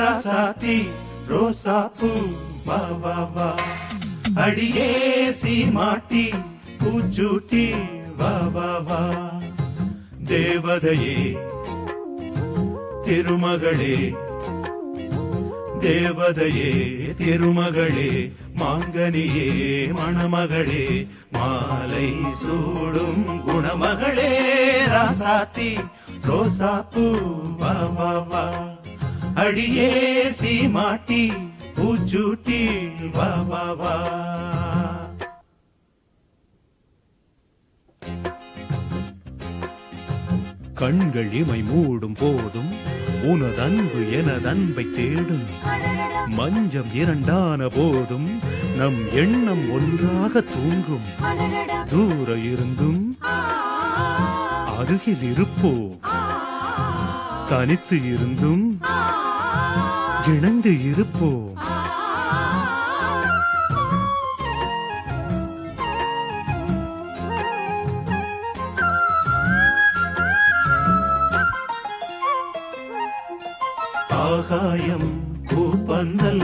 ராசாத்தி ரோசாப்பூ வா வா வா, அடியே சீமாட்டி பூச்சூட்டி வா வா வா, தேவதையே திருமகளே தேவதையே திருமகளே, மாங்கனியே மணமகளே, மாலை சூடும் குணமகளே, ராசாத்தி ரோசாப்பூ வா வா வா, அடியே சீமாட்டி பூச்சூட்டி வா வா வா. கண்கள் இமை மூடும் போதும் உனதன்பு எனதன்பை தேடும், மஞ்சம் இரண்டான போதும் நம் எண்ணம் ஒன்றாக தூங்கும், தூர இருந்தும் அருகில் இருப்போம், தனித்து இருந்தும் இணைந்து இருப்போம். ஆகாயம் பூப்பந்தல்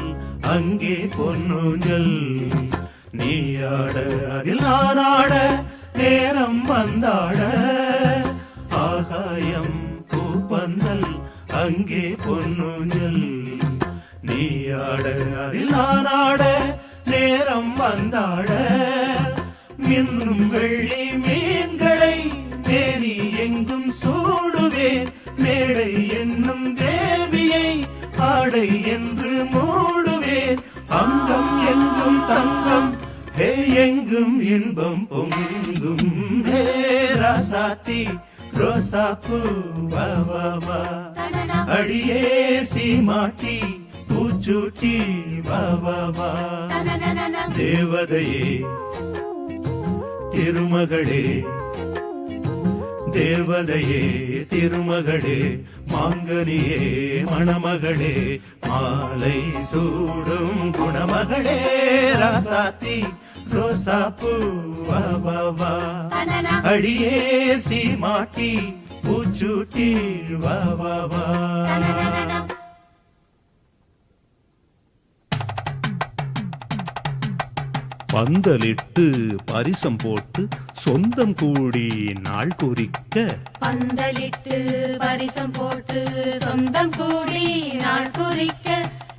அங்கே பொன்னூஞ்சல், நீயாட அதில் நானாட நேரம் வந்தாட, ஆகாயம் பூப்பந்தல் அங்கே பொன்னூஞ்சல், நீயாட அதில் நானாட நேரம் வந்தாட, மின்னும் வெள்ளி மீன்களை தேனி எங்கும் சூடுவேன், மேடை என்னும் தேவியை ஆடை என்று மூடுவேன், அங்கம் எங்கும் தங்கம் ஹே எங்கும் இன்பம் பொங்கும், ஹே ராசாத்தி ரோசாப்பூ வா வா வா, அடியே சீமாட்டி பூச்சூட்டி வா வா வா, தேவதையே திருமகளே தேவதையே திருமகளே, மாங்கனியே மணமகளே, மாலை சூடும் குணமகளே, ராசாத்தி ரோசாப்பூ வா வா வா, அடியே சீமாட்டி பூச்சூட்டி வா வா வா. பந்தலிட்டு பரிசம் போட்டு சொந்தம் கூடி நாள் குறிக்க, பந்தலிட்டு பரிசம் போட்டு சொந்தம் கூடி நாள் குறிக்க,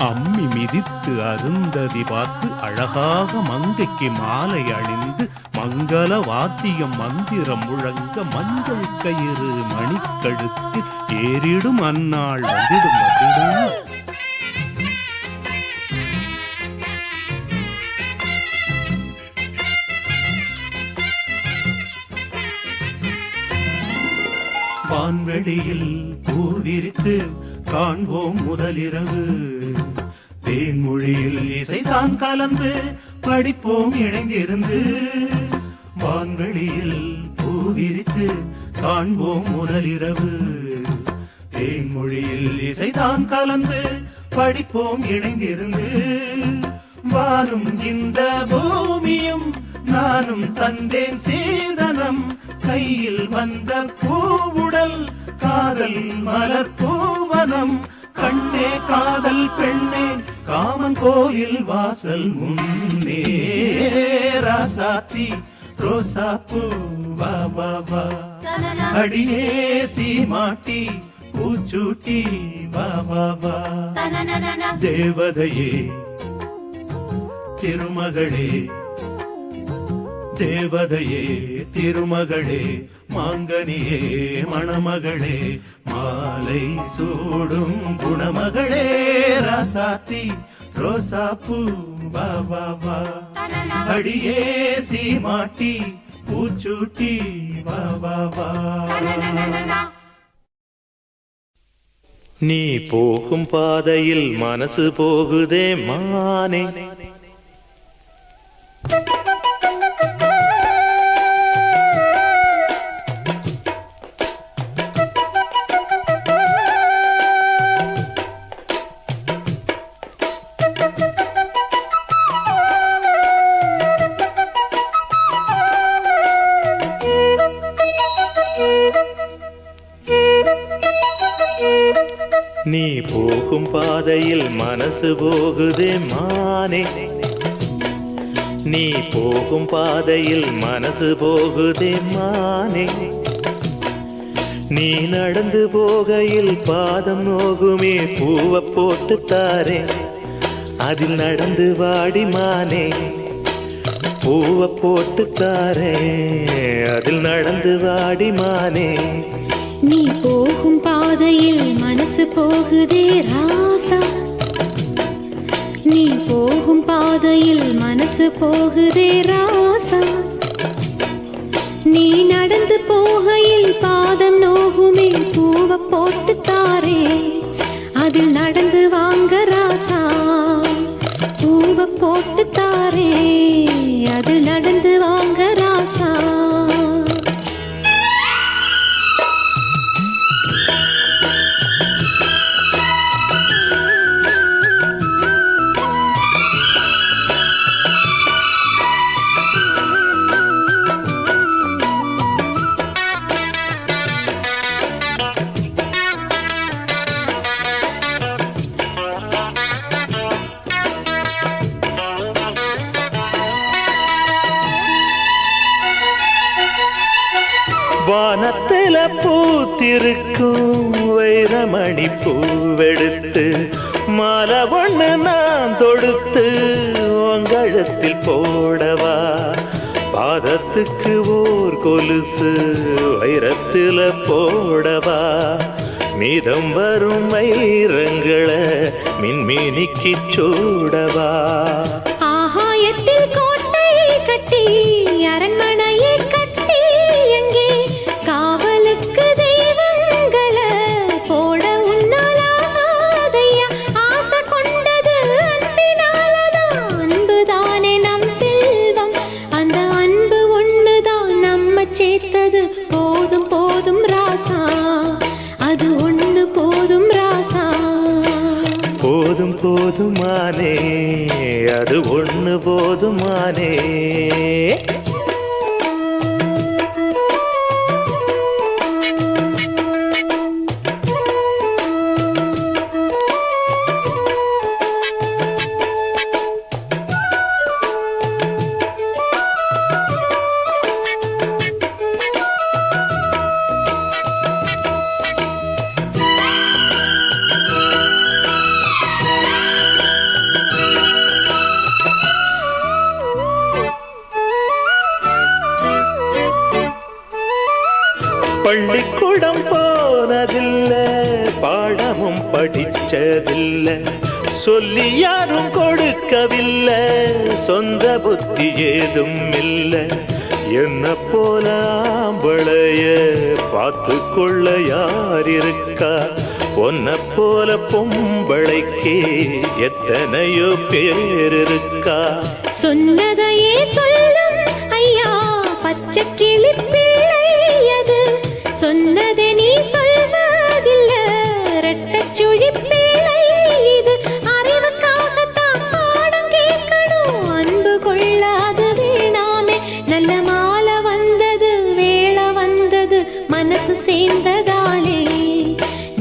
அம்மி மிதித்து அருந்ததி பார்த்து அழகாக மங்கைக்கு மாலை அணிந்து, மங்கள வாத்தியம் மந்திரம் முழங்க, மஞ்சள் கயிறு மணிக்கழுத்து ஏறிடும் அந்நாள் வந்திடும் வந்திடும். வான்வெளியில் பூவிரித்து காண்போம் முதலிரவு, தேன்மொழியில் இசைதான் கலந்து படிப்போம் இணைந்திருந்து, வான்வெளியில் பூவிரித்து காண்போம் முதலிரவு, தேன்மொழியில் இசைதான் கலந்து படிப்போம் இணைந்திருந்து, வானும் இந்த பூமியும் நானும் தந்தேன் சீதனம், கையில் வந்த பூவுடல் காதல் மலர் பூவனம், கண்ணே காதல் பெண்ணே காமன் கோயில் வாசல் முன்னே, ராசாத்தி ரோசாப்பூ வா வா வா, அடியே சீமாட்டி பூச்சூட்டி வா வா வா, தேவதையே திருமகளே தேவதையே திருமகளே, மாங்கனியே மணமகளே, மாலை சூடும் குணமகளே, ராசாத்தி ரோசாப்பூ வா வா வா, அடியே சீமாட்டி பூச்சூட்டி வா வா வா. நீ போகும் பாதையில் மனசு போகுதே மானே, நீ போகும் பாதையில் மனசு போகுதே மானே, நீ போகும் பாதையில் மனசு போகுதே மானே, நீ நடந்து போகையில் பாதம் நோகுமே பூவை போட்டு தாரே, அதில் நடந்து வாடி மானே, பூவை போட்டு தாரே, அதில் நடந்து வாடி மானே. நீ போகும் பாதையில் மனசு போகுதே ராசா, நீ போகும் பாதையில் மனசு போகுதே ராசா, நீ நடந்து போகையில் பாதம் நோகுமே பூவை போட்டு தாரே, அதில் நடந்து வாங்க ராசா, பூவை போட்டு தாரே, அதில் நடந்து வாங்க ராசா. வானத்தில பூத்திருக்கும் வைரமணி பூவெடுத்து மாலை ஒண்ணு நான் தொடுத்து உங்கழுத்தில் போடவா, பாதத்துக்கு ஓர் கொலுசு வைரத்தில போடவா, மீதம் வரும் வைரங்களை மின்மினிக்கு சூடவா. ஆகாயத்தில் கோட்டை கட்டி அரண்மனையை கட்டி எங்கே காவலுக்கு தெய்வங்களை போட உன்னாலாதையா, ஆசை கொண்டது அன்பினாலதான், அன்புதானே நம் செல்வம், அந்த அன்பு ஒண்ணுதான் நம்ம சேர்த்தது, போதும் போதும் ராசா, அது ஒண்ணு போதும் ராசா. போதும் போதுமானே, அது ஒண்ணு போதுமானே. பள்ளிக்கூடம் போனதில்லை, பாடமும் படிச்சதில்லை, சொல்லி யாரும் கொடுக்கவில்லை, சொந்த புத்தி ஏதும் இல்லை, என்ன போல ஆம்பளைய பார்த்து கொள்ள யார் இருக்கா, ஒன்ன போல பொம்பளைக்கே எத்தனையோ பேர் இருக்கா. சொன்னதையே சொல்லும் ஐயா பச்சை கிளி பிள்ளை, அது சொன்னதை நீ சொல்வதில்ல ரெட்டச்சுழி பிள்ளை, இது அறிவுக்காகத்தான் பாடம் கேட்கணும், அன்பு கொள்ளாது வேணாமே, நல்ல மாலை வந்தது வேளை வந்தது, மனசு சேர்ந்ததாலே,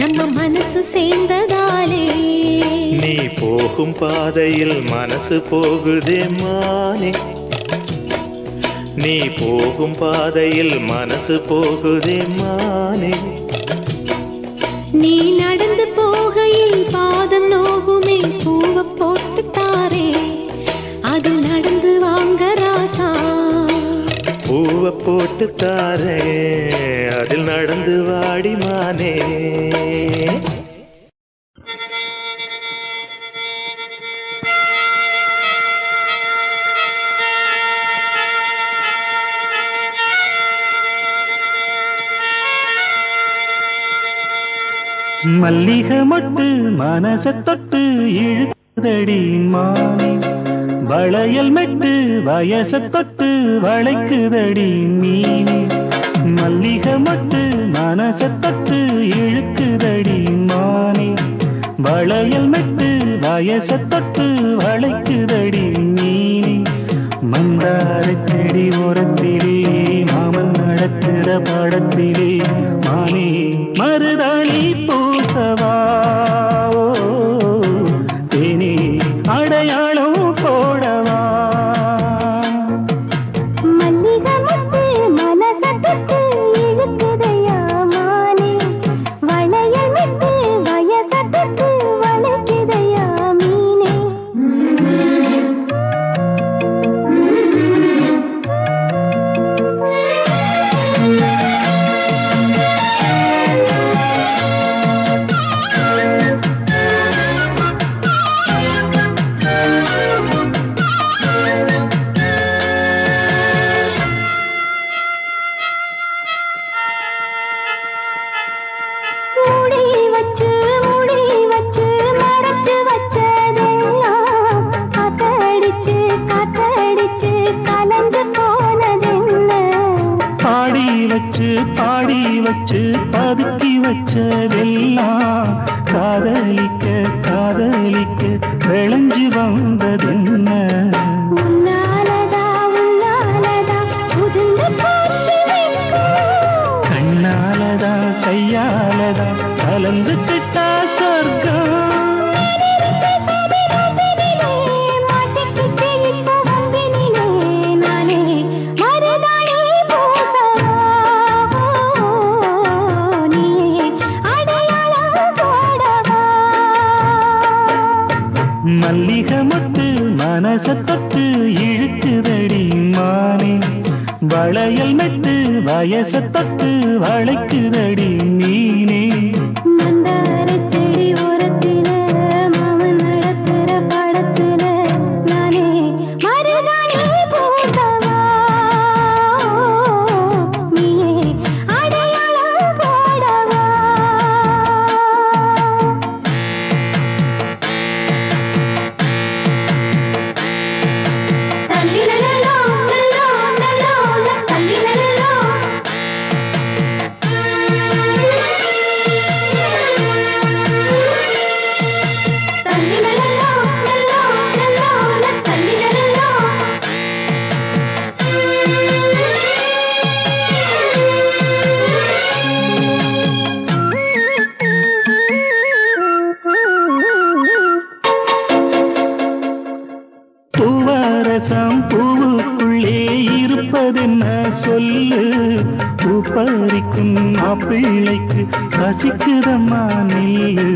நம்ம மனசு சேர்ந்ததாலே. நீ போகும் பாதையில் மனசு போகுதே மானே, நீ போகும் பாதையில் மனசு போகுதே மானே, நீ நடந்து போகையில் பாதம் நோகுமே பூவை போட்டு தாரே, அது நடந்து வாங்க ராசா, பூவை போட்டு தாரே, அதில் நடந்து வாடி மானே. மல்லிகை மொட்டு மனச தொட்டு இழுக்குதடி மானே, வளையல் மெட்டு வயச தொட்டு வளைக்குதடி மீனே, மல்லிகை மொட்டு மனச தொட்டு இழுக்குதடி மானே, வளையல் மெட்டு வயச தொட்டு வளைக்குதடி மீனே, மந்தார செடி ஓரத்திலே மாமன் நடக்கிற படத்திலே மானே மருதாணி பூசவா, ஓ மல்லிகை மொட்டு மனச தொட்டு இழுக்குதடி மானே வளையல் மெட்டு வயச தொட்டு வளைக்குதடி மீனே மந்தார செடி ஓரத்தில மாமன் நடத்துற படத்துல நானே மருதாணி போட்டவா நீயே அடையாளம் போடவா தல்லிலலோ லலோ லலோ தல்லிலலோ தல்லிலலோ லலோ லலோ தல்லிலலோ பூவரசம் பூவுக்குள்ளே இருப்பதென்ன சொல்லு பூ பறிக்கும் மாப்பிள்ளைக்கு பசிக்குதம்மா நில்லு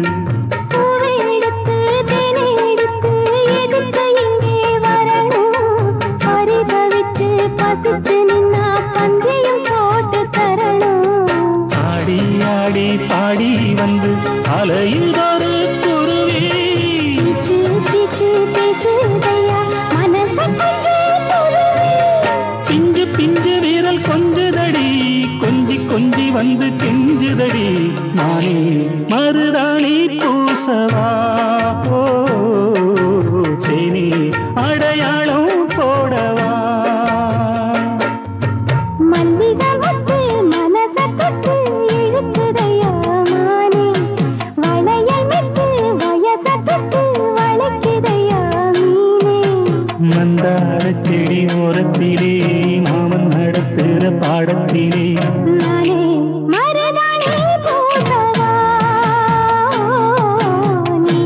பூவை எடுத்து தேனை எடுத்து எதுக்கு இங்கே வரணும் பரிதவிச்சு பசிச்சு நின்னா பந்தியும் போட்டு தரணும் ஆடி ஆடி பாடி வந்து அலையில் ஒரு குருவி பிச்சு பிச்சு பேசுதையா மனச கொஞ்சம் துருவி பிஞ்சு பிஞ்சு வீரல் கொஞ்சுதடி கொஞ்சி கொஞ்சி வந்து கெஞ்சுதடி நானே மருதாணி பூசவா ஓ தேனி அடையாளம் போடவா மல்லிகை மொட்டு மனச தொட்டு இழுக்குதையா மானே வளையல் மெட்டு வயச தொட்டு வளைக்குதையா மீனே மந்தார செடி ஓரத்திலே மாமன் நடத்துற பாடத்திலே நானே மருதாணி போட்டவா நீ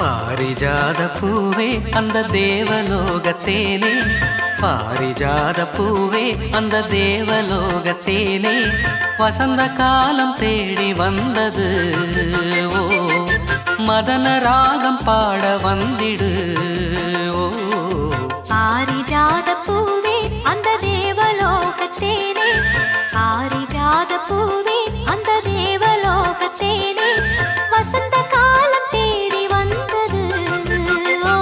பாரிஜாத பூவே அந்த தேவலோகத்தேனே, பாரிஜாத பூவே அந்த தேவலோகத்தேனே, வசந்த காலம் தேடி வந்தது. ஓ மதன ராகம் பாட வந்திடு. ஓ பாரிஜாத பூவே அந்த தேவலோகத்தேனே, பாரிஜாத பூவே அந்த தேவலோகத்தேனே, வசந்த காலம் தேடி வந்தது. ஓ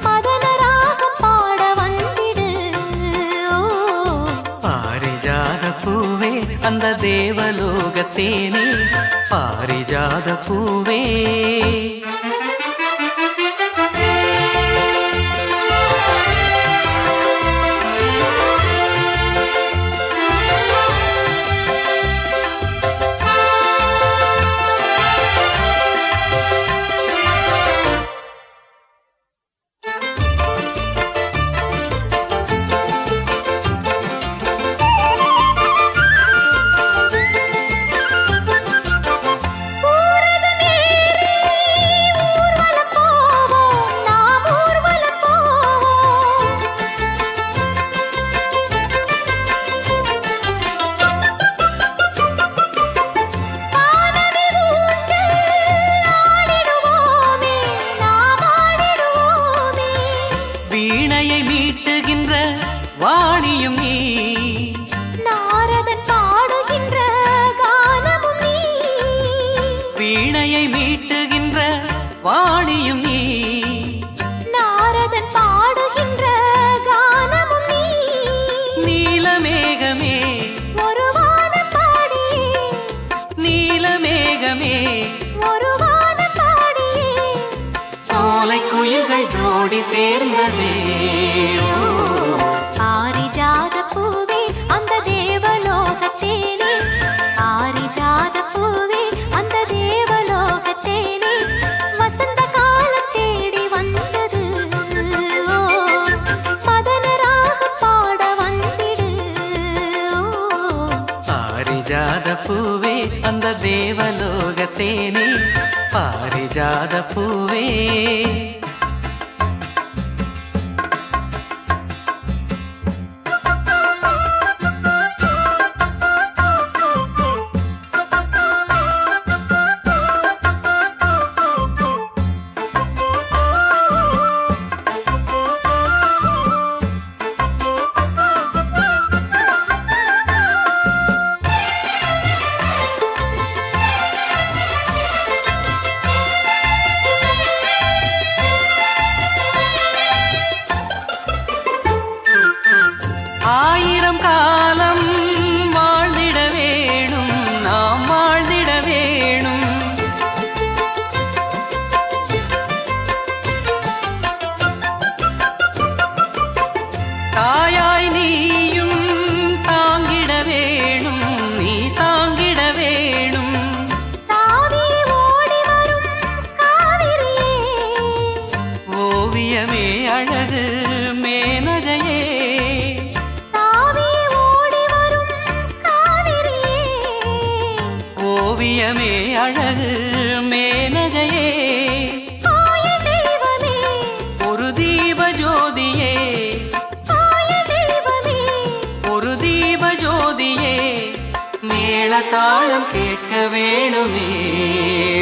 மதன ராகம் பாட வந்திடு. ஓ பாரிஜாத பூவே அந்த தேவலோகத்தேனே, பாரிஜாத பூவே. வீணையை மீட்டுகின்ற வாணியும் நீ, நாரதன் பாடுகின்ற கானமும் நீ, வீணையை மீட்டுகின்ற வாணியும் நீ, நாரதன் பாடுகின்ற கானமும் நீ, நீலமேகமே ஒரு வானம் பாடியே, நீலமேகமே ஒரு வானம் பாடியே, சோலை குயில்கள் ஜோடி சேர்ந்ததே. பாரிஜாத பூவே அந்த தேவலோகத்தேனே, பாரிஜாத பூவே அந்த தேவலோகத்தேனே, வசந்த காலம் தேடி வந்தது. ஓ மதன ராகம் பாட வந்திடு. ஓ பாரிஜாத பூவே அந்த தேவலோகத்தேனே, பாரிஜாத பூவே. அழகு மேனகையே ஆய தெய்வமே ஒரு தீப ஜோதியே ஆய தெய்வமே ஒரு தீப ஜோதியே மேளதாளம் கேட்க வேணுமே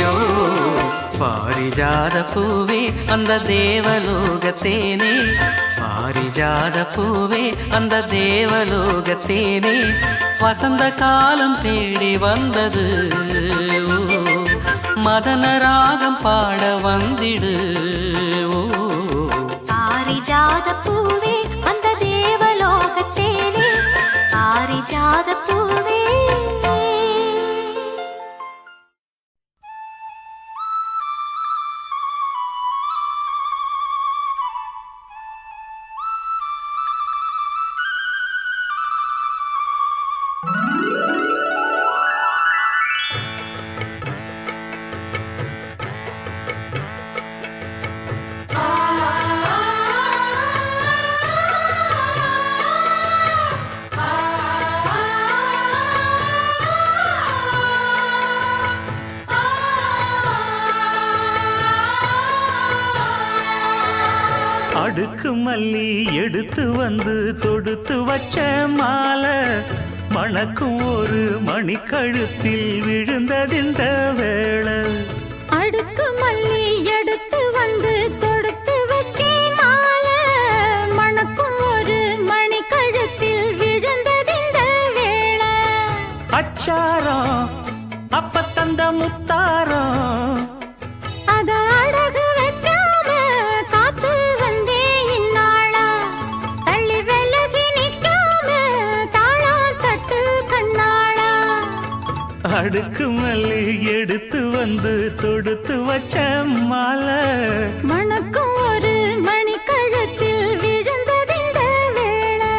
ஓ பாரிஜாத பூவே அந்த தேவலோகத்தேனே பாரிஜாத பூவே அந்த தேவலோகத்தேனே வசந்த காலம் தேடி வந்தது ஓ மதன ராகம் பாட வந்திடு ஓ பாரிஜாத பூவே அந்த தேவலோகத்தேனே பாரிஜாத பூவே அடுக்கு மல்லி எடுத்து வந்து தொடுத்து வச்ச மாலை மணக்கும் ஒரு மணிக்கழுத்தில் விழுந்ததிந்த வேளை அடுக்கு மல்லி எடுத்து வந்து தொடுத்து வச்சே மாலை மணக்கும் ஒரு மணி கழுத்தில் விழுந்ததிந்த வேளை அச்சாரம் அப்ப தந்த முத்தாரம் அத அழகு வைக்காம காத்து வந்தே இந்நாளா தள்ளி விலகி நிற்காம தாளா தட்டு கண்ணாளா அடுக்கு மல்லி எடுத்து வந்து தொடுத்து வச்ச மாலை மணக்கும் ஒரு மணி கழுத்தில் விழுந்ததிந்த வேளை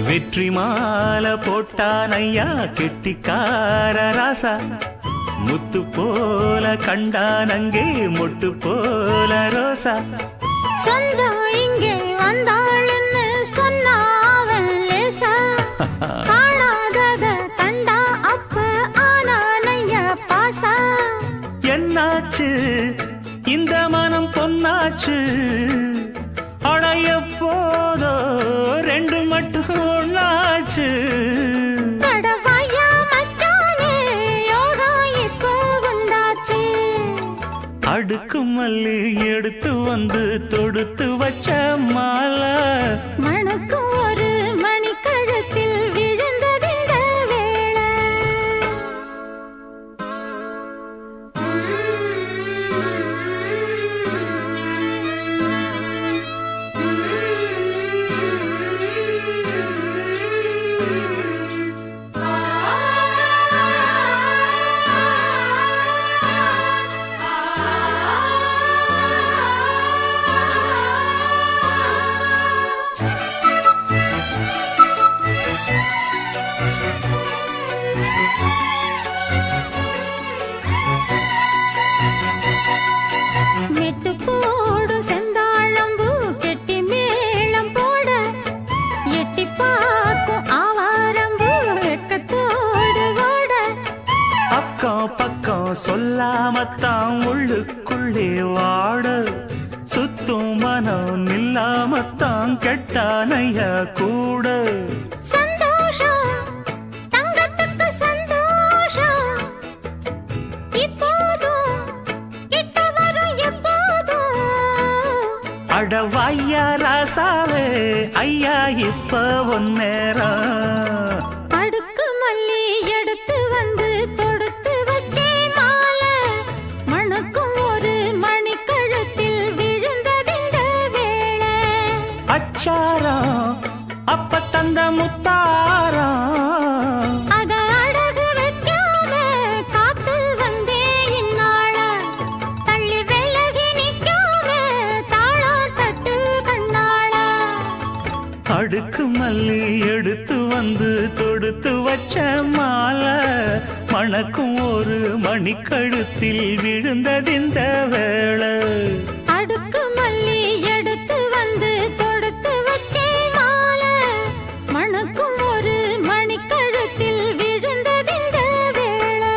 வெற்றி மாலை போட்டான் ஐயா கெட்டிக்கார ராசா முத்து போல கண்டான் அங்கே மொட்டு போல ரோசா சொந்தம் இங்கே வந்தாள்னு சொன்னாவன் லேசா காணாதத கண்டா அப்ப ஆனானைய பாசா என்னாச்சு இந்த மனம் பொன்னாச்சு அடைய போதோ ரெண்டு மட்டும் ஒண்ணாச்சு கடவாயா மச்சானே யோகா இப்போ உண்டாச்சு அடுக்கு மல்லி எடுத்து வந்து தொடுத்து வச்ச மாலை மணக்கும் ஒரு மணி கழுத்தில் விழுந்ததிந்த வேளை மெட்டு போடும் செந்தாழம்பூ கெட்டி மேளம் போட எட்டி பார்க்கும் ஆவாரம்பூ வெக்கத்தோடு ஓட அக்கம் பக்கம் சொல்லாமத்தான் உள்ளுக்குள்ளே வாட சுத்தும் மனம் நில்லாமத்தான் கெட்டானைய கூட சந்தோஷம் தங்கத்துக்கு சந்தோஷம் இப்போதும் கிட்ட வரும் எப்போதும் அடவாய்யா ராசாவே ஐயா இப்ப ஒன்னேரம் அடுக்கு மல்லி எடுத்து வந்து தொடுத்து வச்சே மாலை மணக்கும் ஒரு மணி கழுத்தில் விழுந்ததிந்த அடுக்கு மல்லி எடுத்து வந்து தொடுத்து வச்ச மாலை மணக்கும் ஒரு மணிக்கழுத்தில் விழுந்ததிந்த வேளை. அடுக்கு மல்லி எடுத்து வந்து தொடுத்து வச்சே மாலை மணக்கும் ஒரு மணிக்கழுத்தில் விழுந்ததிந்த வேளை.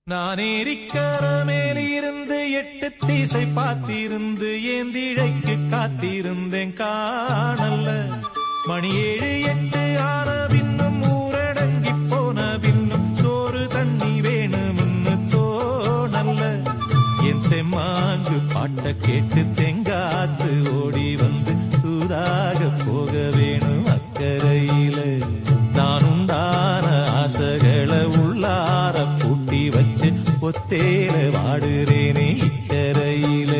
நான் ஏரிக்கர மேலிருந்து 8 திசை பார்த்திருந்து ஏந்திழைக்கு காத்திருந்தேன் காணல்ல. மணி 7 8 ஆன பின்னும் ஊரடங்கி போன பின்னும் சோறு தண்ணி வேணும்னு தோணல்ல. என் தெம்மாங்கு பாட்ட கேட்டு தெங்காத்து ஓடி வந்து சூதாக போக வேணும் அக்கறையில. நான் உண்டான ஆசைகளை உள்ளார பூட்டி வச்சு ஒத்தேல வாடுறேனே இக்கரையில.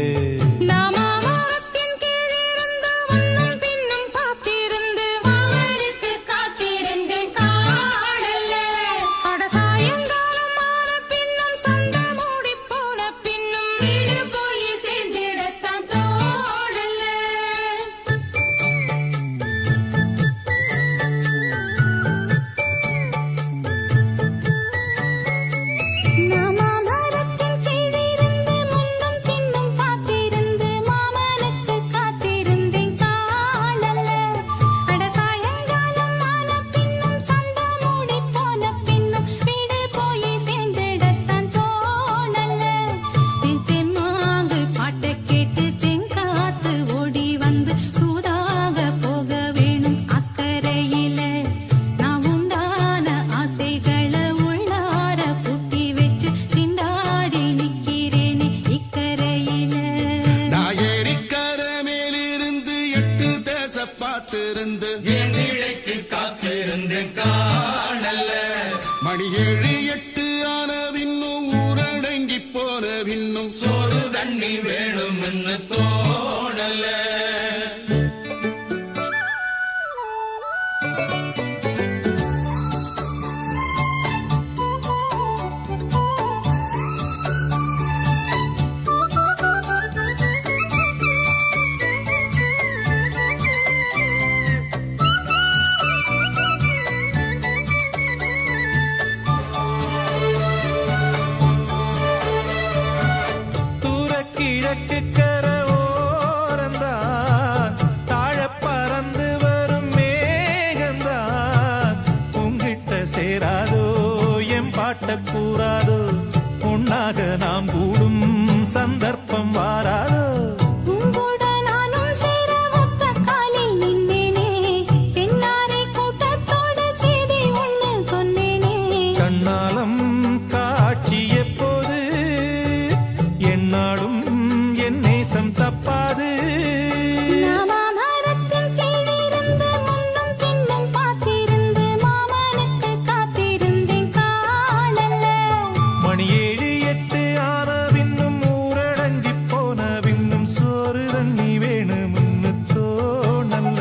மணி 7 8 ஆன பின்னும் ஊரடங்கி போன பின்னும் சோறு தண்ணி வேணும்னு தோணல. கிழக்கு கர ஓரந்தான் தாழ பறந்து வரும் மேகந்தான் உங்கிட்ட சேராதோ என் பாட்ட கூறாதோ உன்னாக நாம் கூடும் சந்தர்ப்பம் வாராதோ. கண்ணாலம் காட்சி எப்போது என்னாடும் என் நேசம் தப்பாது. மணி 7 8 ஆன பின்னும் ஊரடங்கி போன பின்னும் சோறு தண்ணி வேணும்னு தோணல்ல.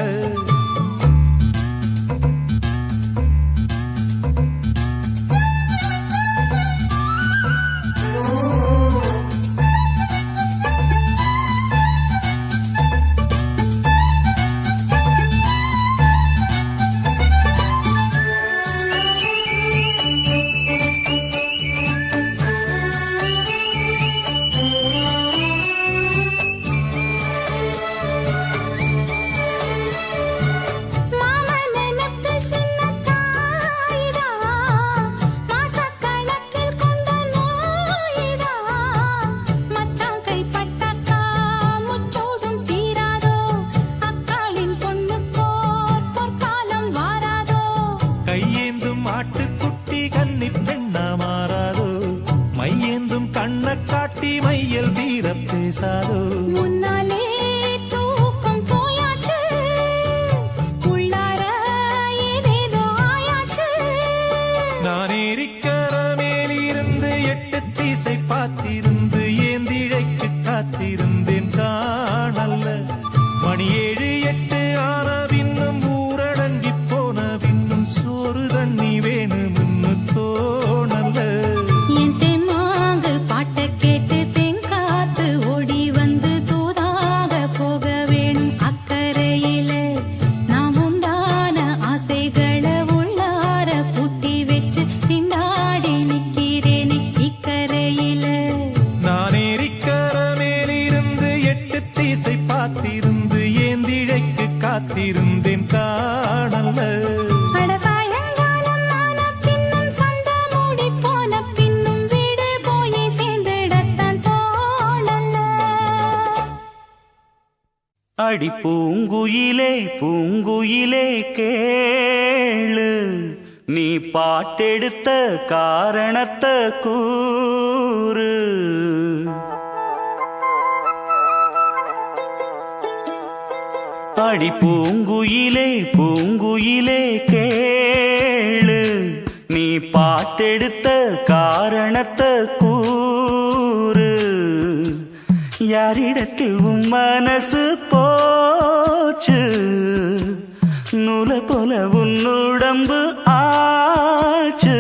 கையேந்தும் ஆட்டுக்குட்டி கன்னி பெண்ணா மாறாதோ மையேந்தும் கண்ண காட்டி மையல் வீர பேசாதோ. முன்னாலே தூக்கம் போயாச்சு உள்ளார ஏதேதோ ஆயாச்சு. நான் ஏரிக்கர மேலிருந்து 8 திசை பார்த்திருந்து ஏந்திழைக்கு காத்திருந்தேன் காணல்ல. மணி 7 8 ஆன பின்னும் ஊரடங்கி போன பின்னும் சோறு தண்ணி வேணும்னு தோணல்ல. என் தெம்மாங்கு பாட்ட கேட்டு தெங்காத்து ஓடி வந்து தூதாக அடி பூங்குயிலே பூங்குயிலே கேளு நீ பாட்டெடுத்த காரணத்தை கூறு அடி பூங்குயிலே பூங்குயிலே கேளு நீ பாட்டெடுத்த காரணத்தை கூறு யாரிடத்தில் உன் மனசு போச்சு நூலை போல உன் உடம்பு ஆச்சு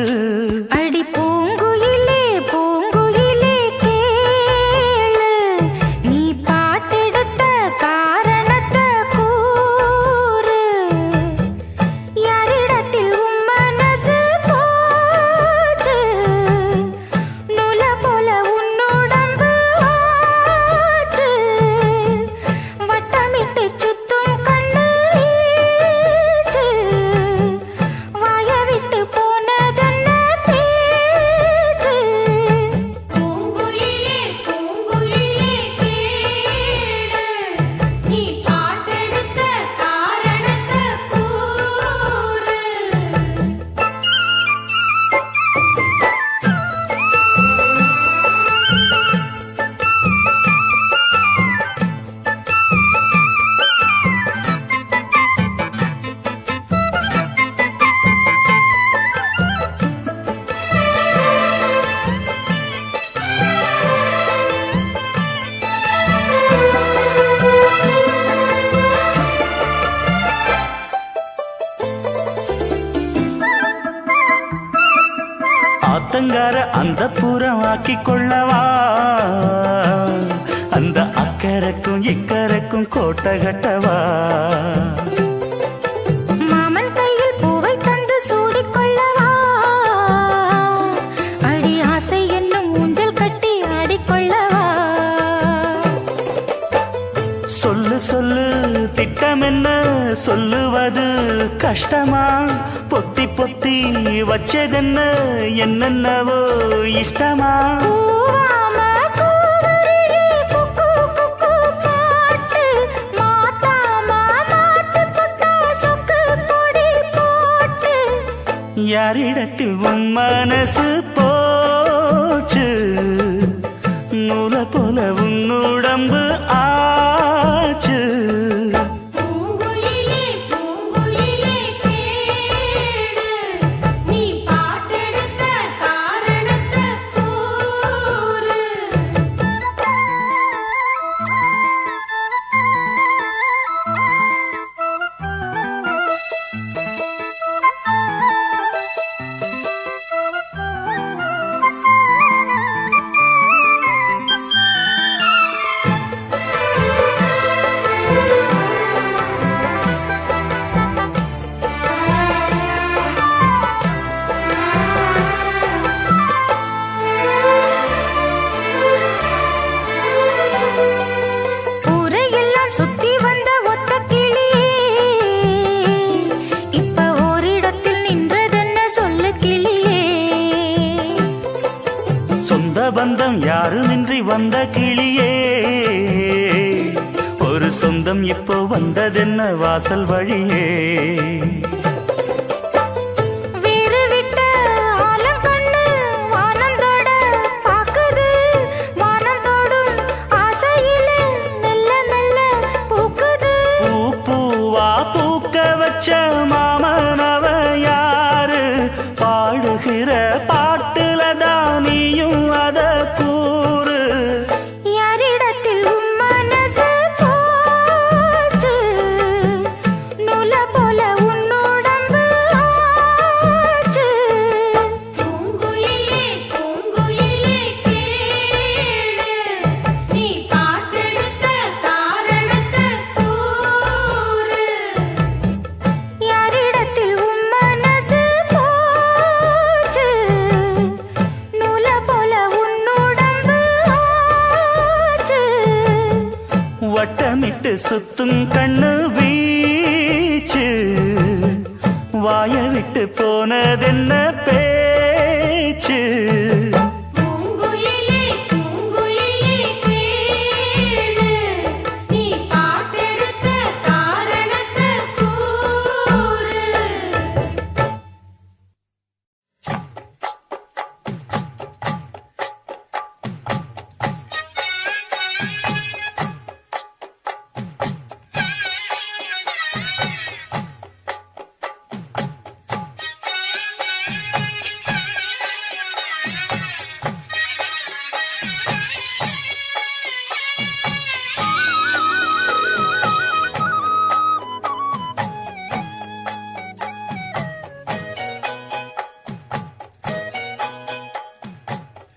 அடி பூங்குயிலே பூங்குயிலே கேளு நீ பாட்டெடுத்த காரணத்தை கூறு யாரிடத்தில் உன் மனசு போச்சு நூலை போல உன் உடம்பு ஆச்சு வட்டமிட்டு சுத்தும் கண்ணு வீச்சு வாய விட்டு போனதென்ன பேச்சு பூங்குயிலே பூங்குயிலே கேளு நீ பாட்டெடுத்த காரணத்தை கூறு ஆத்தங்கார அந்த புறம் ஆக்கி கொள்ளவா அந்த அக்கறைக்கும் இக்கரைக்கும் கோட்டை கட்டவா மாமன் கையில் பூவை தந்து சூடிக்கொள்ளவா அடி ஆசை என்னும் ஊஞ்சல் கட்டி ஆடிக்கொள்ளவா சொல்லு சொல்லு திட்டம் என்ன சொல்லுவது கஷ்டமா பொத்தி பொத்தி வச்சதென்ன என்னென்னவோ இஷ்டமா பூவாம கூவரிலே குக்கு குக்கு பாட்டு மாத்தாம மாட்டு புட்டா சொக்கு பொடி போட்டு யாரிடத்தில் உன் மனசு போச்சு நூலை போல உன் உடம்பு ஆச்சு பூங்குயிலே பூங்குயிலே கேளு நீ பாட்டெடுத்த காரணத்தை கூறு ஊரையெல்லாம் சுத்தி வந்த ஒத்த கிளியே இப்ப ஓரிடத்தில் நின்றதென்ன சொல்லு கிளியே சொந்த பந்தம் யாருமின்றி வந்த கிளியே ஒரு சொந்தம் இப்போ வந்ததென்ன வாசல் வழியே வேறு விட்ட ஆலம் கண்ணு வானந்தோட பாக்குது வானந்தோடும் ஆசையில மெல்ல மெல்ல பூக்குது பூ பூவா பூக்க வச்ச மாமனவ யாரு பாடுகிற பாட்டுல தானியும் அத கூறு யாரிடத்தில் உன் மனசு போச்சு நூலை போல உன் உடம்பு ஆச்சு பூங்குயிலே பூங்குயிலே கேளு நீ பாட்டெடுத்த காரணத்தை கூறு யாரிடத்தில் உன் மனசு போச்சு நூலை போல உன் உடம்பு ஆச்சு வட்டமிட்டு சுத்தும் கண்ணு வீச்சு வாய விட்டு போனதென்ன பேச்சு பூங்குயிலே பூங்குயிலே கேளு நீ பாட்டெடுத்த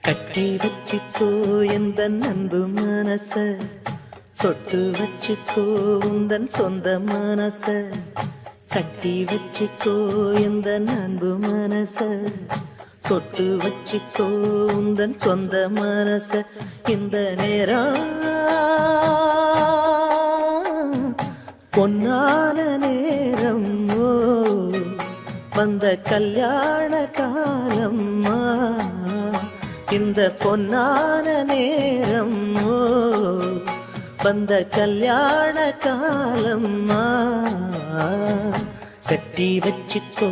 கட்டி வச்சுக்கோ எந்த அன்பு மனச, தொட்டு வச்சுக்கோ உந்தன் சொந்த மனச. கட்டி வச்சுக்கோ எந்த அன்பு மனச, தொட்டு வச்சுக்கோ உந்தன் சொந்த மனச. இந்த நேரம் பொன்னான நேரம், ஓ வந்த கல்யாண காலம். இந்த பொன்னான நேரம், ஓ வந்த கல்யாண காலம். கட்டி வச்சுக்கோ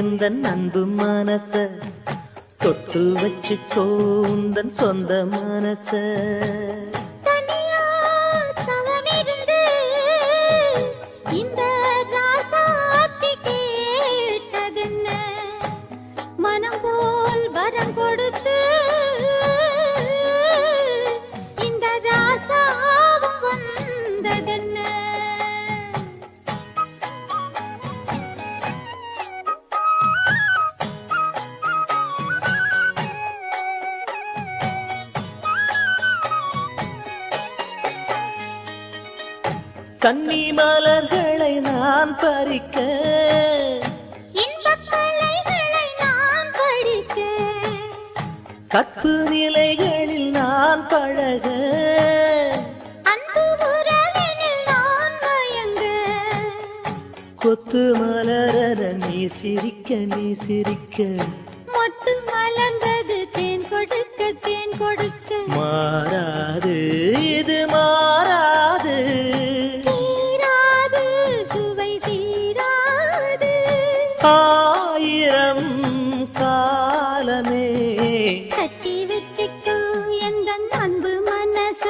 எந்த அன்பு மனச, தொட்டு வச்சுக்கோ உந்தன் சொந்த மனச. இந்த ராசாத்தி கேட்டதென்ன, மனம் போல் வரம் கொடுத்து இந்த ராசாவும் வந்ததென்ன. கன்னி மலர்களை நான் பறிக்க, இன்பக் கலைகளை நான் படிக்க, கற்பு நிலைகளில் நான் பழக, அன்பு உறவினில் நான் மயங்க. கொத்து மலர நீ சிரிக்க, நீ சிரிக்க, மொட்டு மலர்ந்தது தேன் கொடுக்க, தேன் கொடுக்க. மாறாது இது மாறாது, தீராது சுவை தீராது. ஆயிரம் காலமே கட்டி வச்சுக்கோ எந்த அன்பு மனச,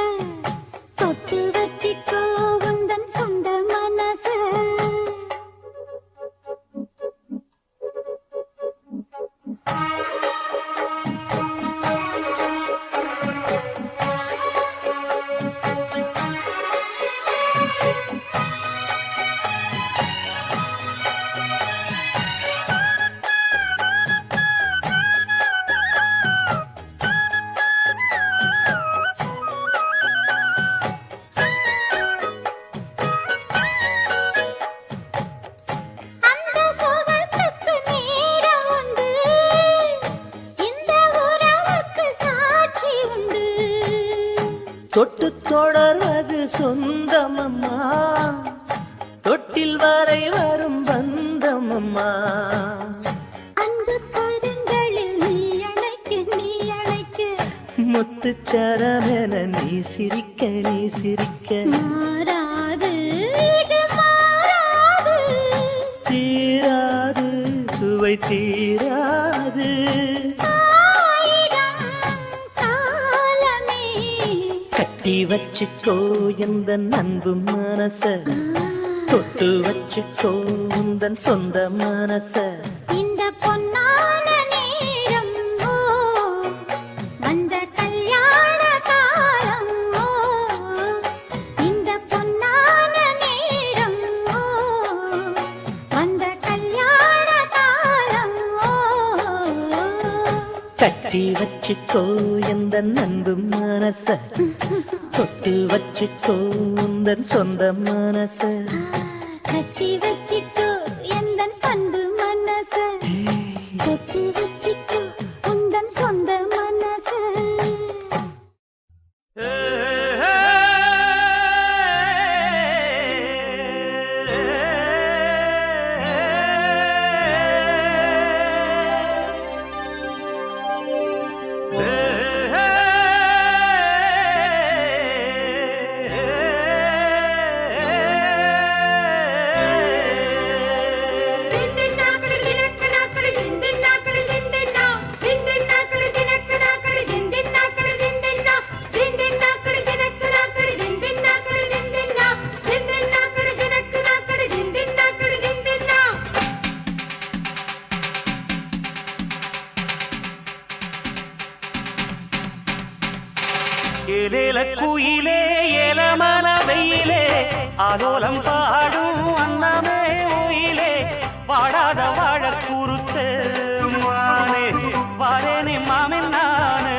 தொட்டு வச்சுக்கோ உந்தன் சொந்த மனச. அந்த சுகத்துக்கு நேரம் உண்டு, இந்த உறவுக்கு சாட்சி உண்டு. தொட்டு தொடர்வது சொந்தமம்மா, தொட்டில் வரை வரும் பந்தமம்மா. அன்பு கரங்களில் நீ அழைக்க, நீ அழைக்க. முத்துச்சரமென நீ சிரிக்க, நீ சிரிக்க, மாறாது இது மாறாது. தீராது சுவை தீராது. ஆயிரம் காலமே கட்டி வச்சுக்கோ எந்த அன்பு மனச, தொட்டு வச்சுக்கோ உந்தன் சொந்த மனச. இந்த பொன்னான நேரம், ஓ வந்த கல்யாண காலம். ஓ இந்த பொன்னான நேரம், ஓ வந்த கல்யாண காலம். ஓ கட்டி வச்சுக்கோ எந்த அன்பு மனச, தொட்டு வச்சுக்கோ உந்தன் சொந்த மனச. கட்டி வச்சிக்கோ எந்தன் அன்பு மனச, தொட்டு வச்சிக்கோ உந்தன் சொந்த மனச. ஏலேல குயிலே ஏலமன வெயிலே ஆலோலம் பாடும் அன்னமே ஓயிலே வாடாத வாழ குறுத்து மானே வாரேனே மாமின் நானே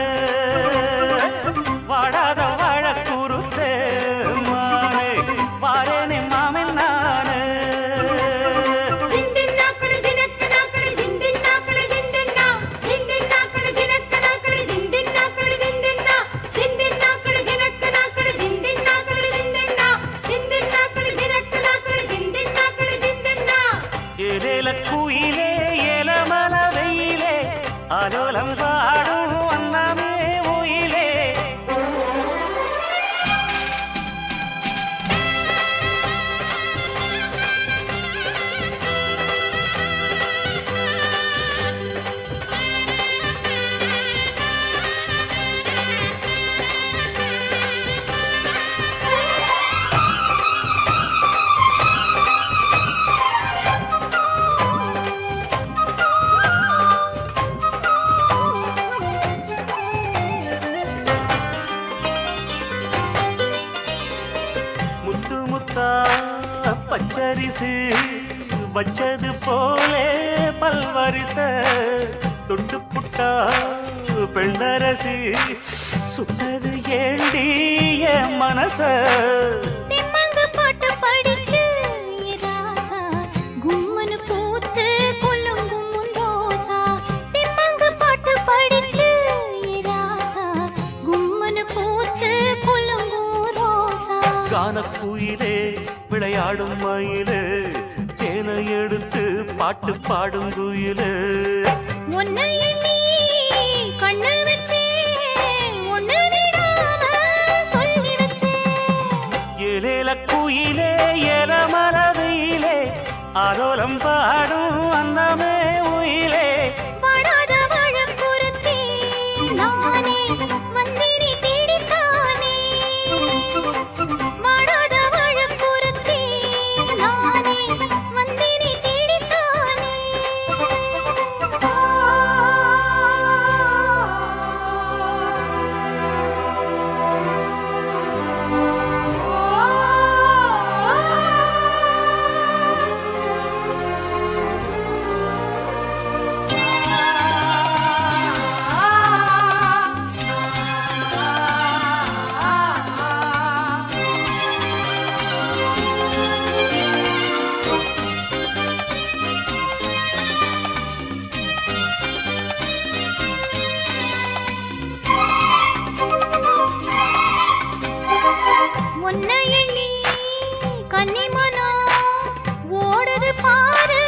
பரிசு வச்சது போலே பல்வரிச தொட்டு புட்டா பெண்ணரசி சுட்டது ஏண்டி என் மனச திம்மங்க பாட்டு படிச்சு ராசா கும்மனு பூத்து குலுங்கும் முன் ரோசா திம்மங்க பாட்டு படிச்சு ராசா கும்மனு பூத்து குலுங்கும் ரோசா கானக்குயிலே விளையாடும் மயிலே தேனை எடுத்து பாட்டு பாடும் குயிலே உன்னை எண்ணி கண்ணு வச்சே ஒண்ணு விடாம சொல்லி வச்சே ஏலேல குயிலே ஏல மரவிலே ஆரோலம் பாடும் அன்னமே உயிலே வாடாத வாழக்குறுத்தி நானே வந்தினி தேடித்தானே வாடாத வாழக்குறுத்தி நானே வந்தினி தேடித்தானே உன்னை எண்ணி கன்னிமனா ஓடுது பாரு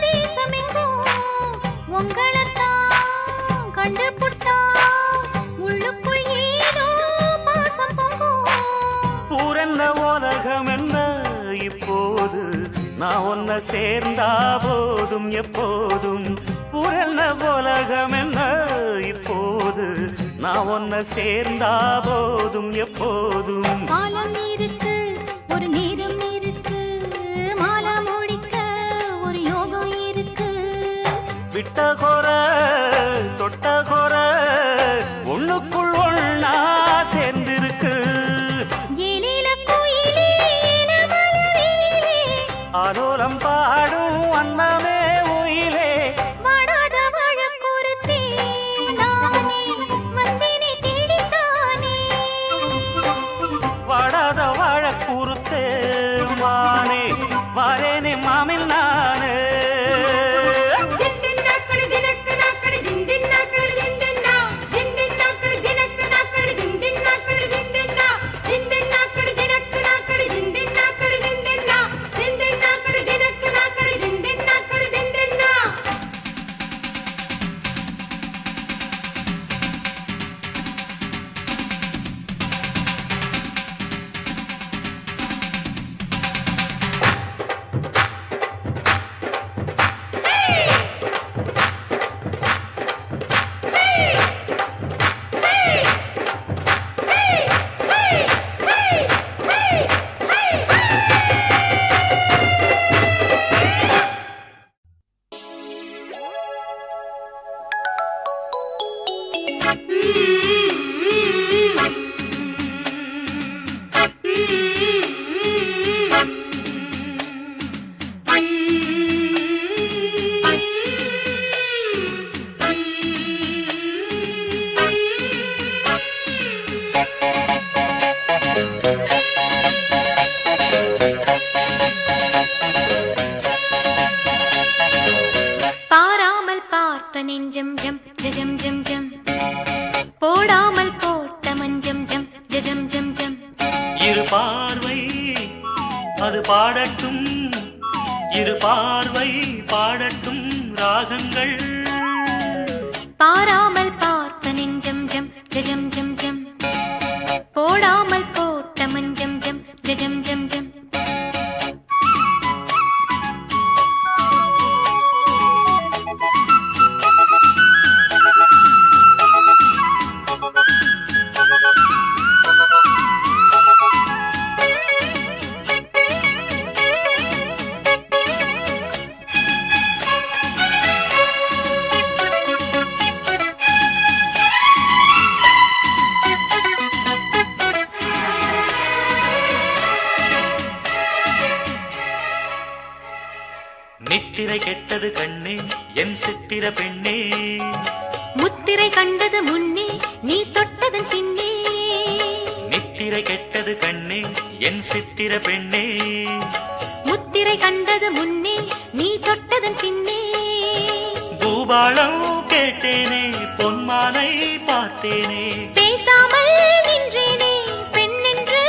தேசமெங்கும் உங்களைத்தான் கண்டுபுட்டா உள்ளுக்குள் ஏதோ பாசம் பொங்கும் பூரன்ன உலகம் என்ன இப்போது நான் ஒன்ன சேர்ந்தா போதும் எப்போதும் பூரன்ன உலகம் என்ன இப்போது நான் ஒன்ன சேர்ந்தா போதும் எப்போதும் காலம் இருக்கு ஒரு நேரம் இருக்கு மாலை முடிக்க ஒரு யோகம் இருக்கு விட்ட கொர தொட்ட கொர ஒண்ணுக்குள் ஒண்ணா சேர்ந்திருக்கு ஏலில கோயிலே மலரிலே ஆரோலம் பாடும் அன்னமே உயிலே வாடாத வாழக்குறுத்தி நானே வந்தினி தேடித்தானே வாடாத வாழ கூறுத்தே மானே வாரேனே மாமில் நானே பார்வை அது பாடட்டும், இரு பார்வை பாடட்டும் ராகங்கள். பாராமல் பார்த்த நெஞ்சம் ஜம் ஜம் ஜம் ஜம், போடாமல் போட்ட மஞ்சம் ஜம் ஜம் ஜம் ஜம். முத்திரை கெட்டது கண்ணே என் சித்திர பெண்ணே முத்திரை கண்டது முன்னே நீ தொட்டதன் பின்னே நித்திரை கெட்டது கண்ணே என் சித்திர பெண்ணே முத்திரை கண்டது முன்னே நீ தொட்டதன் பின்னே பூபாளம் கேட்டேனே பொன்மானை பார்த்தேனே பேசாமல் நின்றேனே பெண் என்று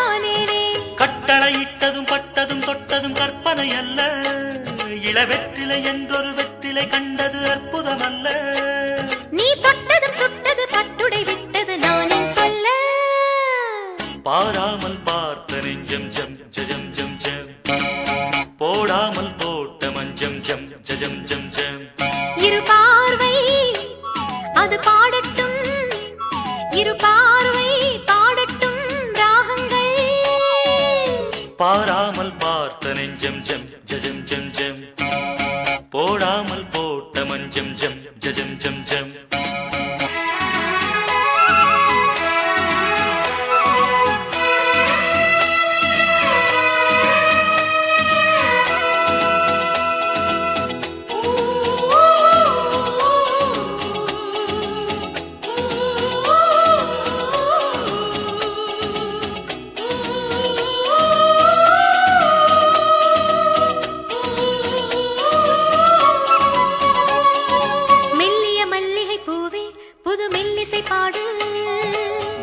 ஆனேனே கட்டளையிட்டதும் பட்டதும் தொட்டதும் கற்பனை அல்ல இளவெற்றிலை என்றொரு வெற்றிலை கண்டது அற்புதம் அல்ல நீ தொட்டதும் சுட்டது பட்டுடை விட்டது நானே சொல்ல பாராமல் பார்த்த நெஞ்சம் ஜம் ஜம் ஜம் ஜம் போடாமல் போட்ட மஞ்சம் ஜம் ஜம் ஜம் ஜம் இரு பார்வை அது பாடட்டும் இரு பார்வை பாடட்டும் ராகங்கள் பாராமல் பார்த்த நெஞ்சம் ஜம் ஜம் ஜம் ஜம் போடாமல் போட்ட மஞ்சம் ஜம் ஜம் ஜம் ஜம்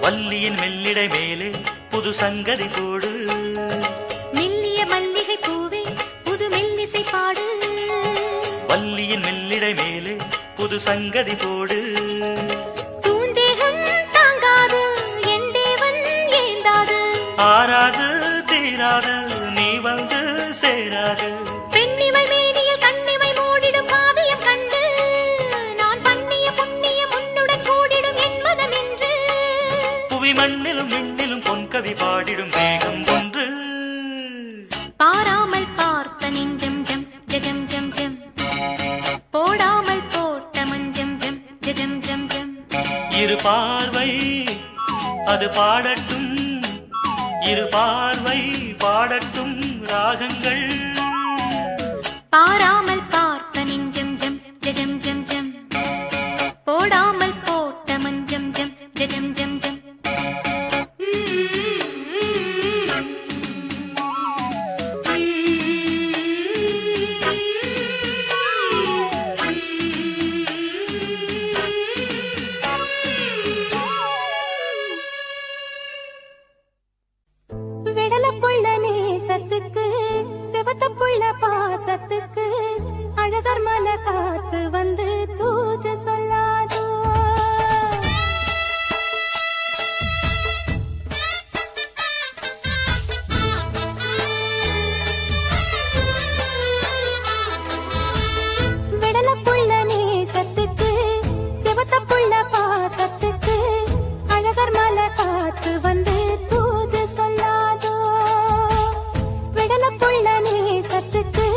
வள்ளியின் மெல்லிடை மேலே புது சங்கதி போடு மெல்லிய மல்லிகை பூவே புது மெல்லிசை பாடு வள்ளியின் மெல்லிடை மேலே புது சங்கதி போடு தூந்தேகம் தாங்காது என் தேவன் ஏந்தாது ஆறாது தீராது நீ வந்து சேராது பெண்ணிமை மேனியில் கண்ணிமை மூடிடும் காவியம் கண்டு நான் பண்ணிய புண்ணியம் உன்னுடன் கூடிடும் என் மனம் என்று புவி மண்ணிலும் விண்ணிலும் பொன்கவி பாடிடும் வேகம் ஒன்று பாராமல் பார்த்த நெஞ்சம் ஜம் ஜம் ஜம் ஜம் போடாமல் போட்ட மஞ்சம் ஜம் ஜம் ஜம் ஜம் இரு பார்வை அது பாடட்டும் இரு பார்வை பாடட்டும் ராகங்கள் பாராமல் பார்த்த நெஞ்சம் ஜம் ஜம் ஜம் ஜம் போடாமல் போட்ட மஞ்சம் ஜம் ஜம் ஜம் ஜம் விடலப்புள்ள நேசத்துக்கு சிவத்தப்புள்ள பாசத்துக்கு அழகர் மலை காத்து வந்து தூது சொல்லாதோ விடலப்புள்ள நேசத்துக்கு சிவத்தப்புள்ள பாசத்துக்கு அழகர் மலை காத்து வந்து தூது சொல்லாதோ விடலப்புள்ள நேசத்துக்கு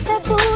பூ